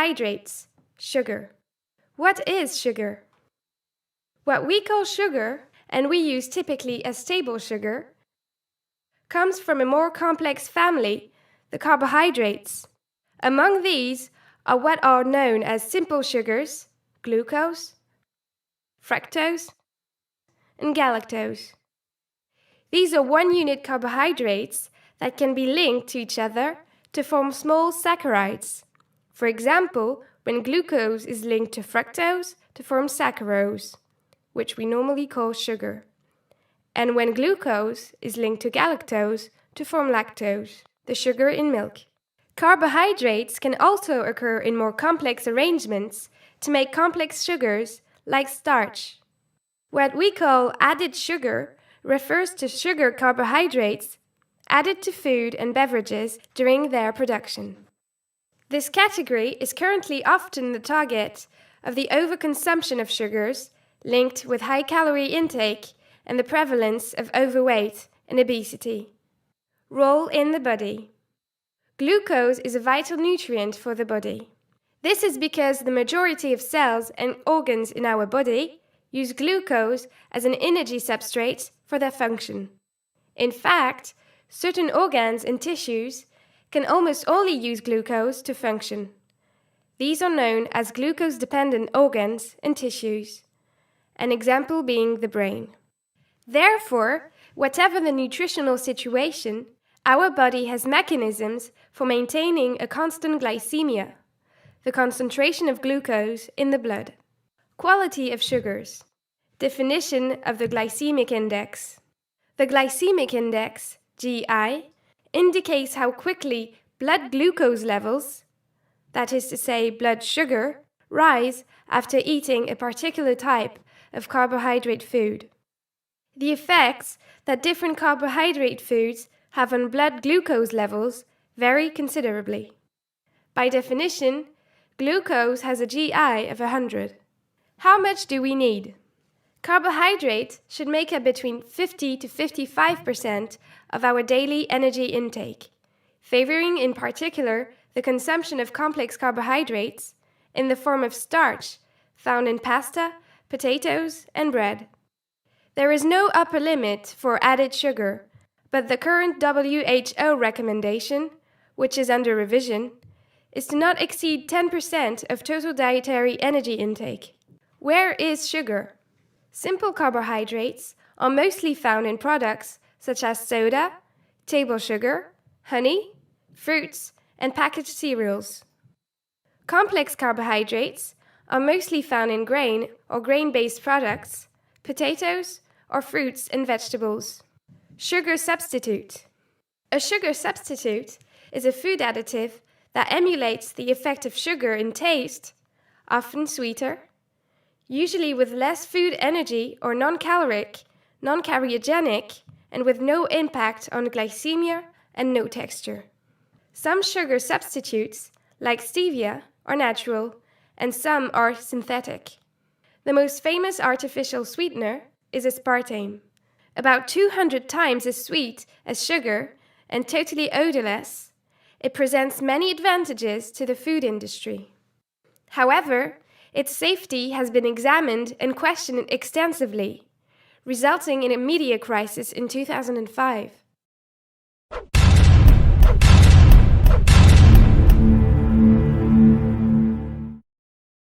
Carbohydrates, sugar. What is sugar? What we call sugar, and we use typically as table sugar, comes from a more complex family, the carbohydrates. Among these are what are known as simple sugars, glucose, fructose, and galactose. These are one-unit carbohydrates that can be linked to each other to form small saccharides. For example, when glucose is linked to fructose to form saccharose, which we normally call sugar, and when glucose is linked to galactose to form lactose, the sugar in milk. Carbohydrates can also occur in more complex arrangements to make complex sugars like starch. What we call added sugar refers to sugar carbohydrates added to food and beverages during their production. This category is currently often the target of the overconsumption of sugars linked with high calorie intake and the prevalence of overweight and obesity. Role in the body. Glucose is a vital nutrient for the body. This is because the majority of cells and organs in our body use glucose as an energy substrate for their function. In fact, certain organs and tissues can almost only use glucose to function. These are known as glucose-dependent organs and tissues, an example being the brain. Therefore, whatever the nutritional situation, our body has mechanisms for maintaining a constant glycemia, the concentration of glucose in the blood. Quality of sugars. Definition of the glycemic index. The glycemic index, GI, indicates how quickly blood glucose levels, that is to say blood sugar, rise after eating a particular type of carbohydrate food. The effects that different carbohydrate foods have on blood glucose levels vary considerably. By definition, glucose has a GI of 100. How much do we need? Carbohydrate should make up between 50 to 55% of our daily energy intake, favoring in particular the consumption of complex carbohydrates in the form of starch found in pasta, potatoes, and bread. There is no upper limit for added sugar, but the current WHO recommendation, which is under revision, is to not exceed 10% of total dietary energy intake. Where is sugar? Simple carbohydrates are mostly found in products such as soda, table sugar, honey, fruits, and packaged cereals. Complex carbohydrates are mostly found in grain or grain-based products, potatoes, or fruits and vegetables. Sugar substitute. A sugar substitute is a food additive that emulates the effect of sugar in taste, often sweeter, usually with less food energy or non-caloric, non-carcinogenic, and with no impact on glycemia and no texture. Some sugar substitutes, like stevia, are natural, and some are synthetic. The most famous artificial sweetener is aspartame, about 200 times as sweet as sugar and totally odorless. It presents many advantages to the food industry. However, its safety has been examined and questioned extensively, resulting in a media crisis in 2005.